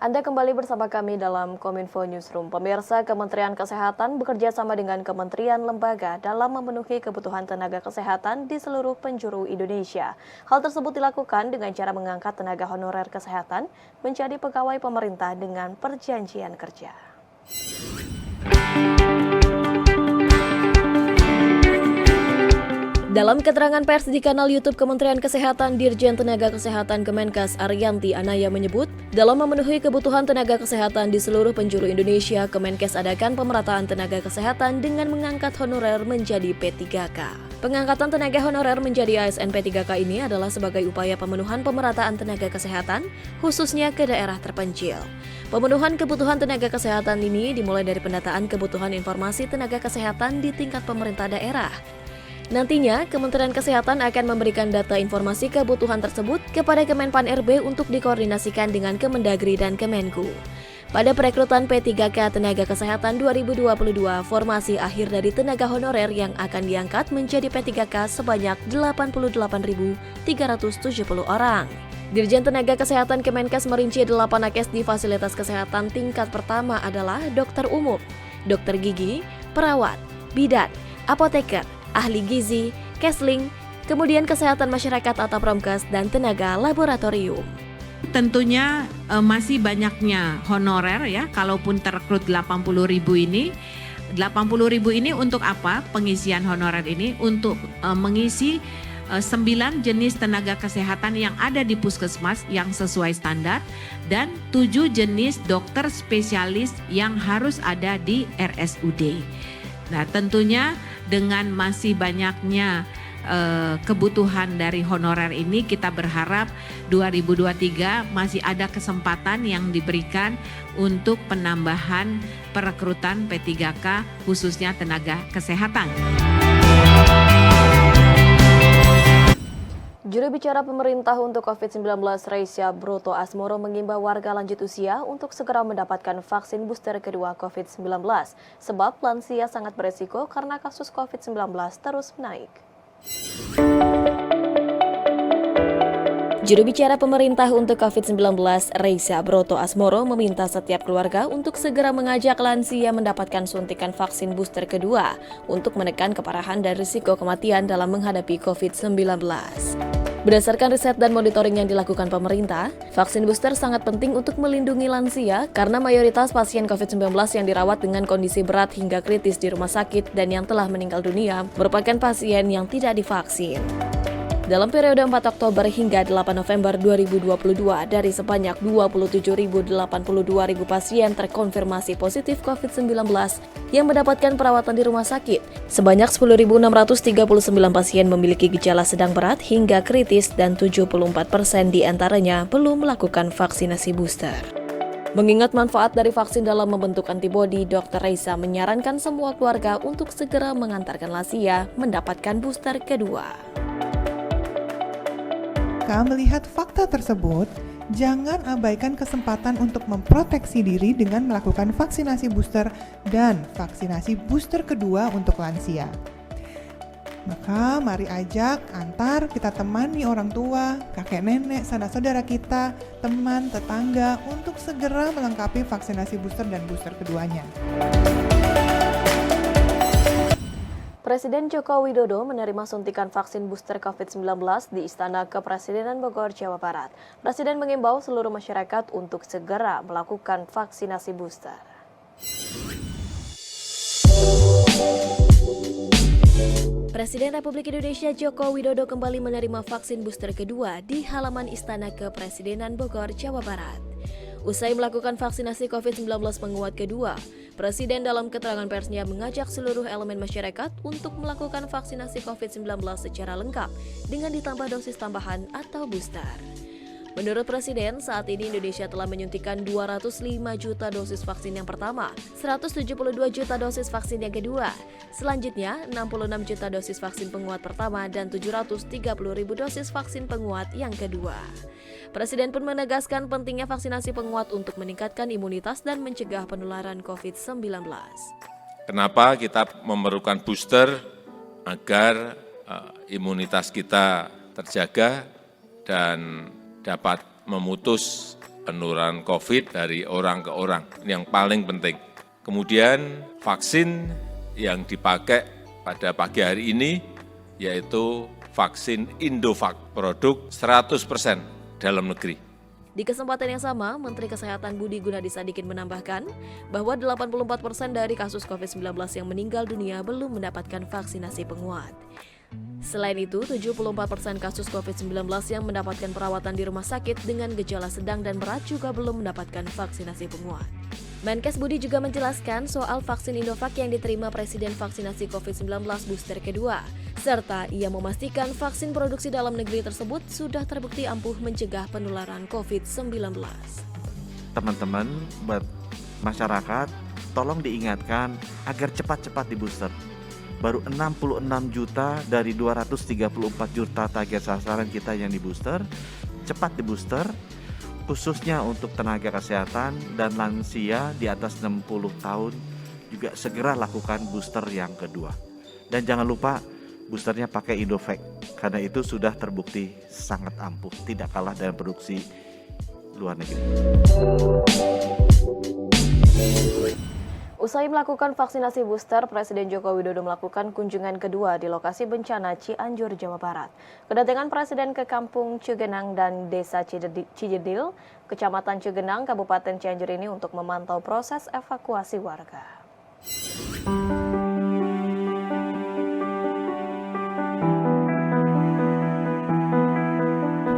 Anda kembali bersama kami dalam Kominfo Newsroom. Pemirsa, Kementerian Kesehatan bekerja sama dengan kementerian lembaga dalam memenuhi kebutuhan tenaga kesehatan di seluruh penjuru Indonesia. Hal tersebut dilakukan dengan cara mengangkat tenaga honorer kesehatan menjadi pegawai pemerintah dengan perjanjian kerja. Dalam keterangan pers di kanal YouTube Kementerian Kesehatan, Dirjen Tenaga Kesehatan Kemenkes Ariyanti Anaya menyebut, dalam memenuhi kebutuhan tenaga kesehatan di seluruh penjuru Indonesia, Kemenkes adakan pemerataan tenaga kesehatan dengan mengangkat honorer menjadi P3K. Pengangkatan tenaga honorer menjadi ASN P3K ini adalah sebagai upaya pemenuhan pemerataan tenaga kesehatan, khususnya ke daerah terpencil. Pemenuhan kebutuhan tenaga kesehatan ini dimulai dari pendataan kebutuhan informasi tenaga kesehatan di tingkat pemerintah daerah. Nantinya, Kementerian Kesehatan akan memberikan data informasi kebutuhan tersebut kepada Kemenpan RB untuk dikoordinasikan dengan Kemendagri dan Kemenku. Pada perekrutan P3K Tenaga Kesehatan 2022, formasi akhir dari tenaga honorer yang akan diangkat menjadi P3K sebanyak 88.370 orang. Dirjen Tenaga Kesehatan Kemenkes merinci 8 nakes di fasilitas kesehatan tingkat pertama adalah dokter umum, dokter gigi, perawat, bidan, apoteker, ahli gizi, kesling, kemudian kesehatan masyarakat atau promkes, dan tenaga laboratorium. Tentunya masih banyaknya honorer ya, kalaupun terekrut 80.000 ini. 80.000 ini untuk apa? Pengisian honorer ini untuk mengisi 9 jenis tenaga kesehatan yang ada di puskesmas yang sesuai standar dan 7 jenis dokter spesialis yang harus ada di RSUD. Nah, tentunya dengan masih banyaknya kebutuhan dari honorer ini, kita berharap 2023 masih ada kesempatan yang diberikan untuk penambahan perekrutan P3K khususnya tenaga kesehatan. Juru bicara pemerintah untuk COVID-19 Reisa Broto Asmoro mengimbau warga lanjut usia untuk segera mendapatkan vaksin booster kedua COVID-19 sebab lansia sangat beresiko karena kasus COVID-19 terus naik. Juru bicara pemerintah untuk COVID-19 Reisa Broto Asmoro meminta setiap keluarga untuk segera mengajak lansia mendapatkan suntikan vaksin booster kedua untuk menekan keparahan dan risiko kematian dalam menghadapi COVID-19. Berdasarkan riset dan monitoring yang dilakukan pemerintah, vaksin booster sangat penting untuk melindungi lansia karena mayoritas pasien COVID-19 yang dirawat dengan kondisi berat hingga kritis di rumah sakit dan yang telah meninggal dunia merupakan pasien yang tidak divaksin. Dalam periode 4 Oktober hingga 8 November 2022, dari sebanyak 27.082 pasien terkonfirmasi positif COVID-19 yang mendapatkan perawatan di rumah sakit, sebanyak 10.639 pasien memiliki gejala sedang berat hingga kritis dan 74% diantaranya belum melakukan vaksinasi booster. Mengingat manfaat dari vaksin dalam membentuk antibodi, Dr. Reisa menyarankan semua keluarga untuk segera mengantarkan lansia mendapatkan booster kedua. Melihat fakta tersebut, jangan abaikan kesempatan untuk memproteksi diri dengan melakukan vaksinasi booster dan vaksinasi booster kedua untuk lansia. Maka mari ajak, antar, kita temani orang tua, kakek nenek, sanak saudara kita, teman, tetangga untuk segera melengkapi vaksinasi booster dan booster keduanya. Presiden Joko Widodo menerima suntikan vaksin booster COVID-19 di Istana Kepresidenan Bogor, Jawa Barat. Presiden mengimbau seluruh masyarakat untuk segera melakukan vaksinasi booster. Presiden Republik Indonesia Joko Widodo kembali menerima vaksin booster kedua di halaman Istana Kepresidenan Bogor, Jawa Barat. Usai melakukan vaksinasi COVID-19 penguat kedua, Presiden dalam keterangan persnya mengajak seluruh elemen masyarakat untuk melakukan vaksinasi COVID-19 secara lengkap dengan ditambah dosis tambahan atau booster. Menurut Presiden, saat ini Indonesia telah menyuntikkan 205 juta dosis vaksin yang pertama, 172 juta dosis vaksin yang kedua, selanjutnya 66 juta dosis vaksin penguat pertama dan 730 ribu dosis vaksin penguat yang kedua. Presiden pun menegaskan pentingnya vaksinasi penguat untuk meningkatkan imunitas dan mencegah penularan COVID-19. Kenapa kita memerlukan booster? Agar imunitas kita terjaga dan dapat memutus penularan COVID dari orang ke orang. Ini yang paling penting. Kemudian vaksin yang dipakai pada pagi hari ini yaitu vaksin Indovac, produk 100% dalam negeri. Di kesempatan yang sama, Menteri Kesehatan Budi Gunadi Sadikin menambahkan bahwa 84% dari kasus COVID-19 yang meninggal dunia belum mendapatkan vaksinasi penguat. Selain itu, 74% kasus COVID-19 yang mendapatkan perawatan di rumah sakit dengan gejala sedang dan berat juga belum mendapatkan vaksinasi penguat. Menkes Budi juga menjelaskan soal vaksin Indovac yang diterima Presiden vaksinasi COVID-19 booster kedua, serta ia memastikan vaksin produksi dalam negeri tersebut sudah terbukti ampuh mencegah penularan COVID-19. Teman-teman, buat masyarakat, tolong diingatkan agar cepat-cepat di booster. Baru 66 juta dari 234 juta target sasaran kita yang di booster, cepat di booster, khususnya untuk tenaga kesehatan dan lansia di atas 60 tahun, juga segera lakukan booster yang kedua. Dan jangan lupa boosternya pakai Indovac, karena itu sudah terbukti sangat ampuh, tidak kalah dengan produksi luar negeri. Usai melakukan vaksinasi booster, Presiden Joko Widodo melakukan kunjungan kedua di lokasi bencana Cianjur, Jawa Barat. Kedatangan Presiden ke Kampung Cigenang dan Desa Cijedil, Kecamatan Cigenang, Kabupaten Cianjur ini untuk memantau proses evakuasi warga.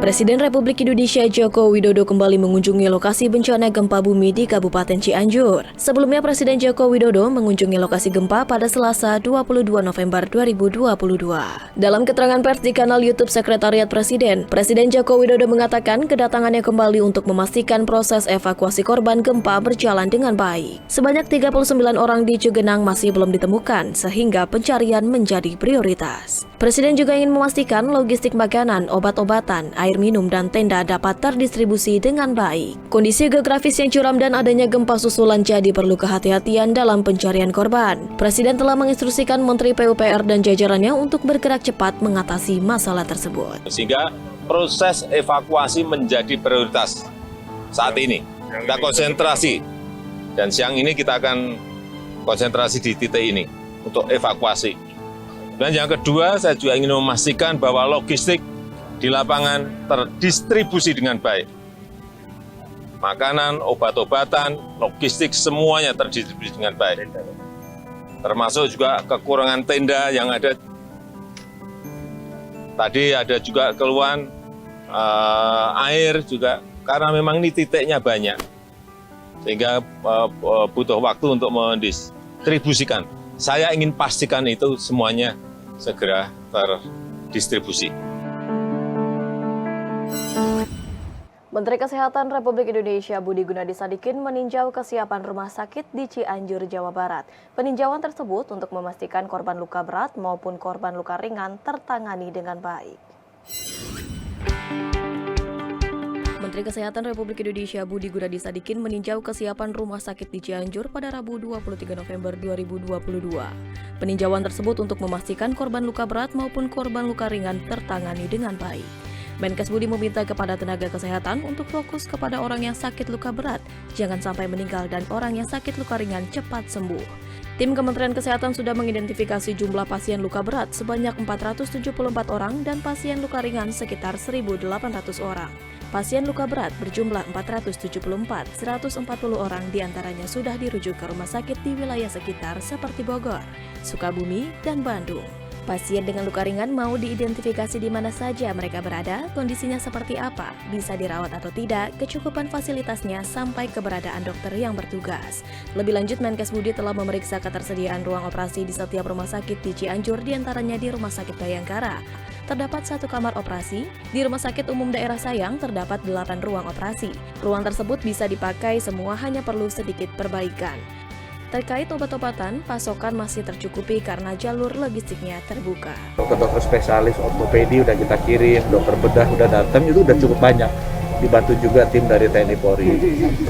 Presiden Republik Indonesia Joko Widodo kembali mengunjungi lokasi bencana gempa bumi di Kabupaten Cianjur. Sebelumnya, Presiden Joko Widodo mengunjungi lokasi gempa pada Selasa 22 November 2022. Dalam keterangan pers di kanal YouTube Sekretariat Presiden, Presiden Joko Widodo mengatakan kedatangannya kembali untuk memastikan proses evakuasi korban gempa berjalan dengan baik. Sebanyak 39 orang di Cigenang masih belum ditemukan, sehingga pencarian menjadi prioritas. Presiden juga ingin memastikan logistik makanan, obat-obatan, air minum, dan tenda dapat terdistribusi dengan baik. Kondisi geografis yang curam dan adanya gempa susulan jadi perlu kehati-hatian dalam pencarian korban. Presiden telah menginstruksikan Menteri PUPR dan jajarannya untuk bergerak cepat mengatasi masalah tersebut. Sehingga proses evakuasi menjadi prioritas saat ini. Kita konsentrasi, dan siang ini kita akan konsentrasi di titik ini untuk evakuasi. Dan yang kedua, saya juga ingin memastikan bahwa logistik di lapangan terdistribusi dengan baik. Makanan, obat-obatan, logistik semuanya terdistribusi dengan baik. Termasuk juga kekurangan tenda yang ada. Tadi ada juga keluhan air juga, karena memang ini titiknya banyak. Sehingga butuh waktu untuk mendistribusikan. Saya ingin pastikan itu semuanya segera terdistribusi. Menteri Kesehatan Republik Indonesia Budi Gunadi Sadikin meninjau kesiapan rumah sakit di Cianjur, Jawa Barat. Peninjauan tersebut untuk memastikan korban luka berat maupun korban luka ringan tertangani dengan baik. Menteri Kesehatan Republik Indonesia Budi Gunadi Sadikin meninjau kesiapan rumah sakit di Cianjur pada Rabu 23 November 2022. Peninjauan tersebut untuk memastikan korban luka berat maupun korban luka ringan tertangani dengan baik. Menkes Budi meminta kepada tenaga kesehatan untuk fokus kepada orang yang sakit luka berat, jangan sampai meninggal, dan orang yang sakit luka ringan cepat sembuh. Tim Kementerian Kesehatan sudah mengidentifikasi jumlah pasien luka berat sebanyak 474 orang dan pasien luka ringan sekitar 1.800 orang. Pasien luka berat berjumlah 474, 140 orang diantaranya sudah dirujuk ke rumah sakit di wilayah sekitar seperti Bogor, Sukabumi, dan Bandung. Pasien dengan luka ringan mau diidentifikasi di mana saja mereka berada, kondisinya seperti apa, bisa dirawat atau tidak, kecukupan fasilitasnya, sampai keberadaan dokter yang bertugas. Lebih lanjut, Menkes Budi telah memeriksa ketersediaan ruang operasi di setiap rumah sakit di Cianjur, diantaranya di Rumah Sakit Bayangkara. Terdapat 1 kamar operasi, di Rumah Sakit Umum Daerah Sayang terdapat 8 ruang operasi. Ruang tersebut bisa dipakai semua, hanya perlu sedikit perbaikan. Terkait obat-obatan, pasokan masih tercukupi karena jalur logistiknya terbuka. Dokter-dokter spesialis ortopedi udah kita kirim, dokter bedah udah datang, itu udah cukup banyak. Dibantu juga tim dari TNI Polri.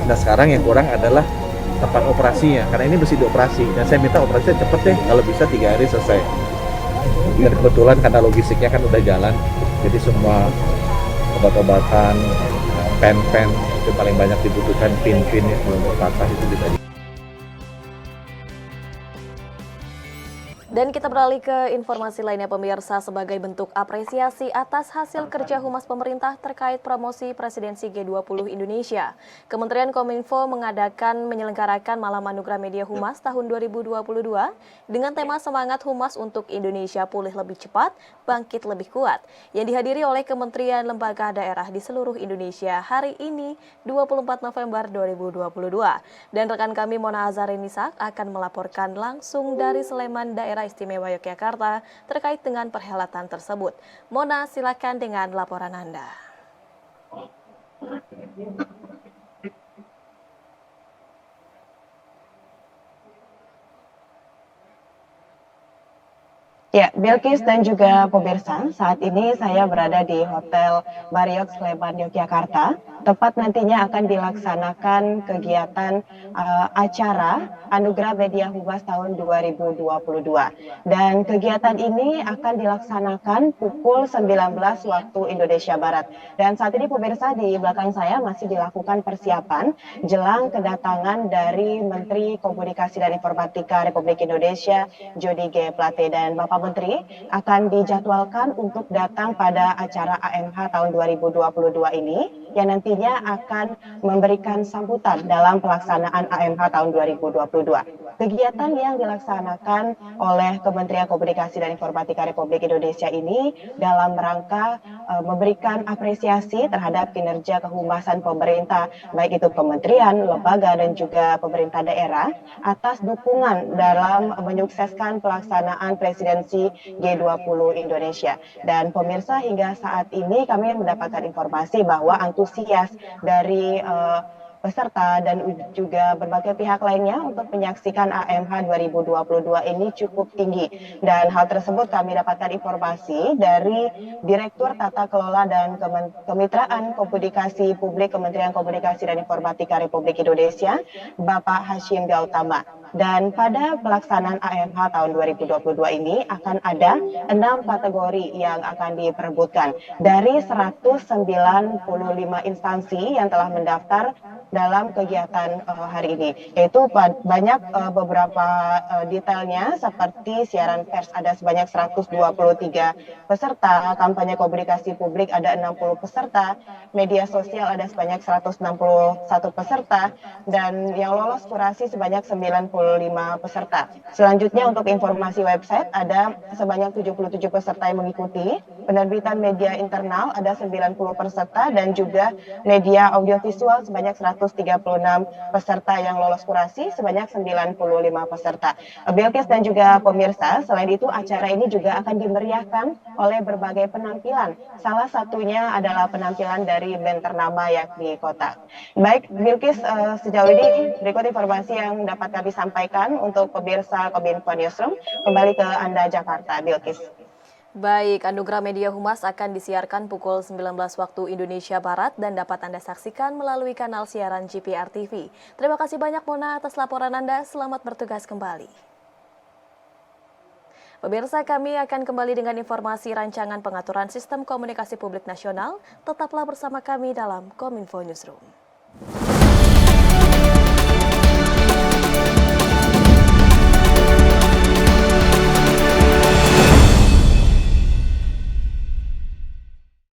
Nah sekarang yang kurang adalah tempat operasinya, karena ini mesti dioperasi. Dan saya minta operasinya cepet deh, kalau bisa 3 hari selesai. Dan kebetulan karena logistiknya kan udah jalan, jadi semua obat-obatan, pen-pen, Yang paling banyak dibutuhkan pin-pin yang belum patah itu bisa. Dan kita beralih ke informasi lainnya pemirsa, sebagai bentuk apresiasi atas hasil kerja humas pemerintah terkait promosi presidensi G20 Indonesia. Kementerian Kominfo menyelenggarakan Malam Anugerah Media Humas tahun 2022 dengan tema Semangat Humas untuk Indonesia Pulih Lebih Cepat, Bangkit Lebih Kuat, yang dihadiri oleh kementerian lembaga daerah di seluruh Indonesia hari ini 24 November 2022. Dan rekan kami Mona Azharinisa akan melaporkan langsung dari Sleman, Daerah Istimewa Yogyakarta terkait dengan perhelatan tersebut. Mona, silakan dengan laporan Anda. Ya, Bilkis dan juga pemirsa, saat ini saya berada di Hotel Marriott Sleman, Yogyakarta. Tempat nantinya akan dilaksanakan kegiatan acara Anugerah Media Humas tahun 2022. Dan kegiatan ini akan dilaksanakan pukul 19 waktu Indonesia Barat. Dan saat ini pemirsa, di belakang saya masih dilakukan persiapan jelang kedatangan dari Menteri Komunikasi dan Informatika Republik Indonesia, Jody G. Plate, dan Bapak Menteri akan dijadwalkan untuk datang pada acara AMH tahun 2022 ini yang nantinya akan memberikan sambutan dalam pelaksanaan AMH tahun 2022. Kegiatan yang dilaksanakan oleh Kementerian Komunikasi dan Informatika Republik Indonesia ini dalam rangka memberikan apresiasi terhadap kinerja kehumasan pemerintah, baik itu kementerian, lembaga, dan juga pemerintah daerah atas dukungan dalam menyukseskan pelaksanaan presidensi G20 Indonesia. Dan pemirsa, hingga saat ini kami mendapatkan informasi bahwa antusias dari peserta dan juga berbagai pihak lainnya untuk menyaksikan AMH 2022 ini cukup tinggi. Dan hal tersebut kami dapatkan informasi dari Direktur Tata Kelola dan Kemitraan Komunikasi Publik Kementerian Komunikasi dan Informatika Republik Indonesia, Bapak Hashim Gautama. Dan pada pelaksanaan AMH tahun 2022 ini akan ada 6 kategori yang akan diperebutkan dari 195 instansi yang telah mendaftar dalam kegiatan hari ini, yaitu banyak beberapa detailnya seperti siaran pers ada sebanyak 123 peserta, kampanye komunikasi publik ada 60 peserta, media sosial ada sebanyak 161 peserta, dan yang lolos kurasi sebanyak 95 peserta. Selanjutnya untuk informasi website ada sebanyak 77 peserta yang mengikuti, penerbitan media internal ada 90 peserta, dan juga media audiovisual sebanyak 136 peserta yang lolos kurasi sebanyak 95 peserta. Bilkis dan juga pemirsa, selain itu acara ini juga akan dimeriahkan oleh berbagai penampilan. Salah satunya adalah penampilan dari band ternama yakni Kotak. Baik, Bilkis, sejauh ini berikut informasi yang dapat kami sampaikan untuk pemirsa Kominfo Newsroom. Kembali ke Anda Jakarta, Bilkis. Baik, Anugerah Media Humas akan disiarkan pukul 19 waktu Indonesia Barat dan dapat Anda saksikan melalui kanal siaran GPR TV. Terima kasih banyak Mona atas laporan Anda. Selamat bertugas kembali. Pemirsa, kami akan kembali dengan informasi rancangan pengaturan sistem komunikasi publik nasional. Tetaplah bersama kami dalam Kominfo Newsroom.